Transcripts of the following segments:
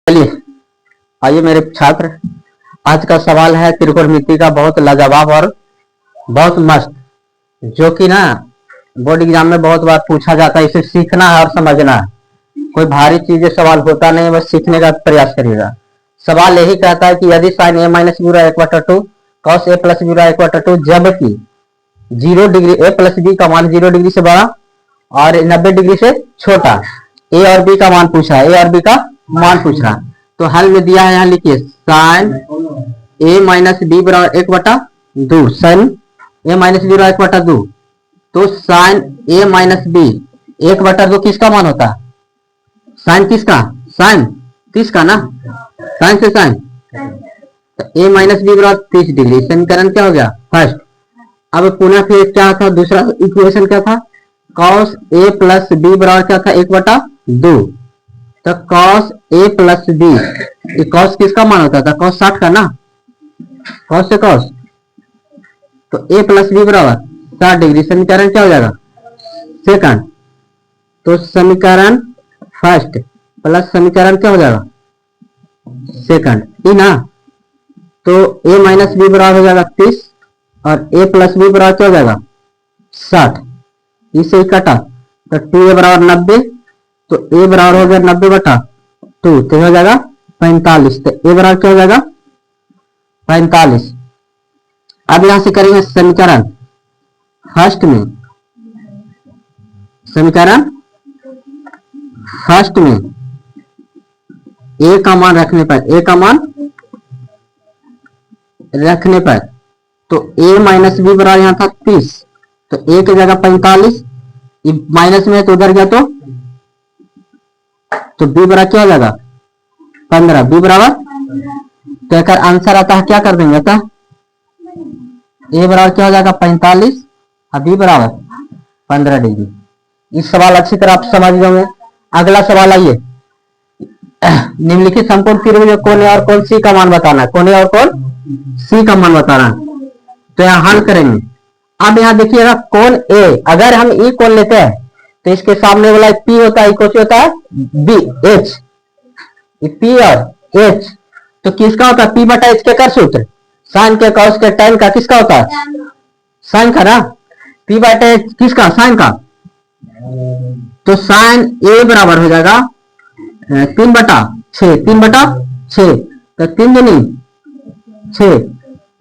चलिए आइए मेरे छात्र, आज का सवाल है त्रिकोणमिति का बहुत लाजवाब और बहुत मस्त, जो कि ना बोर्ड एग्जाम में बहुत बार पूछा जाता है। इसे सीखना है और समझना है। कोई भारी चीजें सवाल होता नहीं, बस सीखने का प्रयास करिएगा। सवाल यही कहता है कि यदि साइन ए माइनस बी एक बटा two cos A plus B एक बटा टू, जबकि 0 डिग्री ए प्लस बी का मान 0 डिग्री से बड़ा और 90 डिग्री से छोटा, ए और बी का मान पूछा है, ए और बी का मान पूछ रहा। तो हल में दिया है, यहाँ लिखिए साइन ए माइनस बी बराबर 1/2, साइन ए माइनस बी बराबर 1/2। तो साइन ए माइनस बी 1/2 किसका मान होता है? साइन किसका? साइन 30 का ना, साइन से साइन। तो ए माइनस बी बराबर 30 डिग्री, समीकरण क्या हो गया? फर्स्ट। अब पुनः फिर क्या था? दूसरा इक्वेशन क्या था? कॉस ए प्लस बी बराबर क्या था? 1/2। तो cos A plus B, cos किसका मान होता था? कॉस 60 का ना, कॉस से कॉस। तो ए प्लस बी बराबर 60 डिग्री, समीकरण क्या हो जाएगा? सेकंड। तो समीकरण फर्स्ट प्लस समीकरण क्या हो जाएगा? सेकंड, ई ना। तो ए माइनस बी बराबर हो जाएगा 30 और ए प्लस बी बराबर क्या हो जाएगा? 60। इसे कटा तो 2a बराबर 90, तो ए बराबर हो गया 90/2, तो हो जाएगा 45। तो ए बराबर क्या हो जाएगा? 45। अब यहां से करेंगे समीकरण फर्स्ट में, समीकरण फर्स्ट में ए का मान रखने पर, ए का मान रखने पर, तो ए माइनस बी बराबर यहां था 30, तो ए की जगह 45, माइनस में तो उधर गया तो बी बराबर क्या हो जाएगा? 15। बी बराबर, तो एक आंसर आता है, क्या कर देंगे? था ए बराबर क्या हो जाएगा? 45 और बी बराबर 15 डिग्री। इस सवाल अच्छी तरह आप समझ गए। अगला सवाल आइए, निम्नलिखित समकोण त्रिभुज कोण ए और कोण सी का मान बताना। कोण ए और कोण सी का मान बताना, तो यहाँ हल करेंगे। अब यहाँ देखिएगा, कोण ए, अगर हम ई कोण लेते हैं तो इसके सामने वाला पी होता है, कौन होता है? B H. पी और एच तो किसका होता है? पी बटा एच के कर सूत्र, साइन के कॉस के tan का किसका होता है? साइन का ना। पी बटा एच किसका? साइन का। तो साइन ए बराबर हो जाएगा 3/6, 3/6, तो 3 दूनी 6,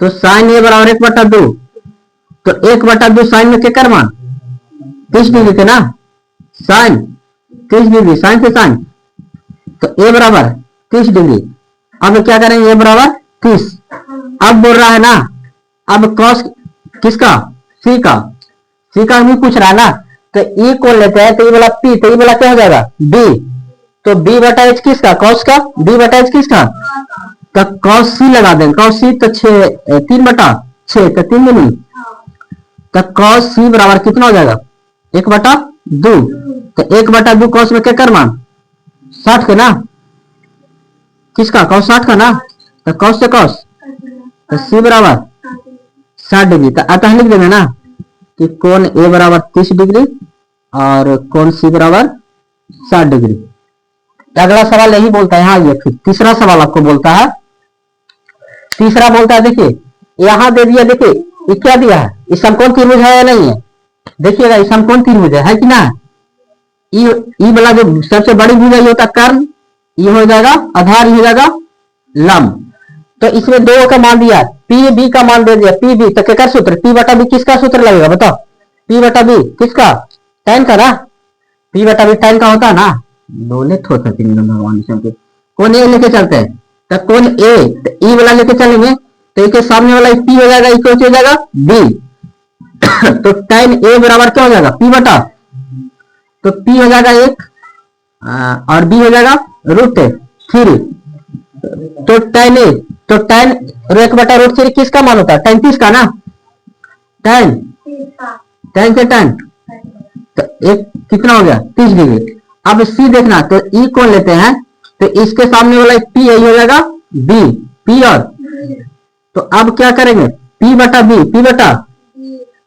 तो साइन ए बराबर 1/2। तो 1/2 साइन में क्या कर मान? 30 डिग्री थे ना, साइन 30 डिग्री, साइन से साइन। तो ए बराबर 30 डिग्री। अब क्या करेंगे? ए बराबर 30। अब बोल रहा है ना, अब कॉस किसका? सी का। सी का भी पूछ रहा है ना, तो ई को लेते हैं, तो ये वाला पी, तो ये वाला क्या हो जाएगा? बी। तो बी बटा एच किसका? कॉस का। बी बटा एच किसका? तो कॉस सी लगा देंगे। कॉस सी तो 3/6, तो 3 दूनी, तो कॉस सी बराबर कितना हो जाएगा? 1/2। तो 1/2 कॉस में क्या कर मान? 60 का ना, किसका? कॉस 60 का ना, तो कॉस से कॉस, तो सी बराबर 60 डिग्री। तो अतः लिख देंगे ना कि कोण ए बराबर 30 डिग्री और कोण सी बराबर 60 डिग्री। अगला सवाल यही बोलता है। हाँ, ये फिर तीसरा सवाल आपको बोलता है, तीसरा बोलता है, देखिए यहां दे दिया, देखिए ये क्या दिया है? इस समकोण त्रिभुज है या नहीं है? देखिएगा, इस समकोण त्रिभुज है कि ना। ई वाला जो सबसे बड़ी भुजा ये होता कर्ण, ये हो जाएगा आधार, ये हो जाएगा लंब। तो इसमें दो का मान दिया, पी बी का मान दे दिया, पी बी, तो क्या सूत्र? पी बटा बी किसका सूत्र लगेगा? बताओ। पी बटा बी किसका? tan का ना। पी बटा बी tan का होता है ना। बोले थोड़ा भगवान से कौन ए लेके चलते हैं, तो कौन ए, तो ई वाला लेके चलेंगे, तो इसके सामने वाला पी हो जाएगा, इक्वल हो जाएगा बी। तो tan ए बराबर क्या हो जाएगा? पी बटा, तो पी हो जाएगा 1 और बी हो जाएगा √3। तो tan ए, तो tan 1/√3 किसका मान होता है? tan 30 का ना, tan से tan, तो एक कितना हो गया? 30 डिग्री। अब सी देखना, तो ई कौन लेते हैं, तो इसके सामने वाला पी यही हो जाएगा बी, पी और, तो अब क्या करेंगे? पी बटा बी, पी बटा,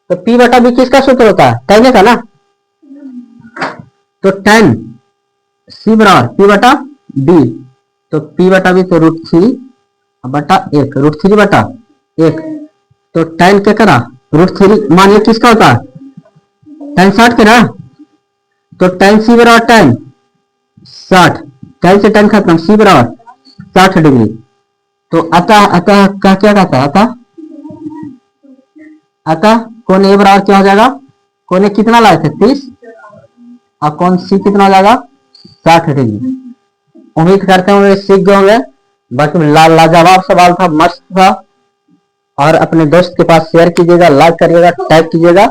तो पी बटा बी किसका सूत्र होता है? tan का ना। तो tan सी बराबर पी बटा बी, तो पी बटा बी तो √3 बटा 1, √3 बटा 1। तो tan क्या करा √3 मान लो किसका होता है, tan 60 के ना। तो tan c बराबर tan 60, tan से tan खत्म, c बराबर 60 डिग्री। तो अतः अतः क्या क्या कहता है, अतः अतः कोण ए बराबर क्या हो जाएगा, कोण ए कितना लाए थे 30 और कोण सी कितना हो जाएगा 60 डिग्री। उम्मीद करते हैं सीख गए होंगे। बाकी लाजवाब सवाल था, मस्त था। और अपने दोस्त के पास शेयर कीजिएगा, लाइक करिएगा, टाइप कीजिएगा।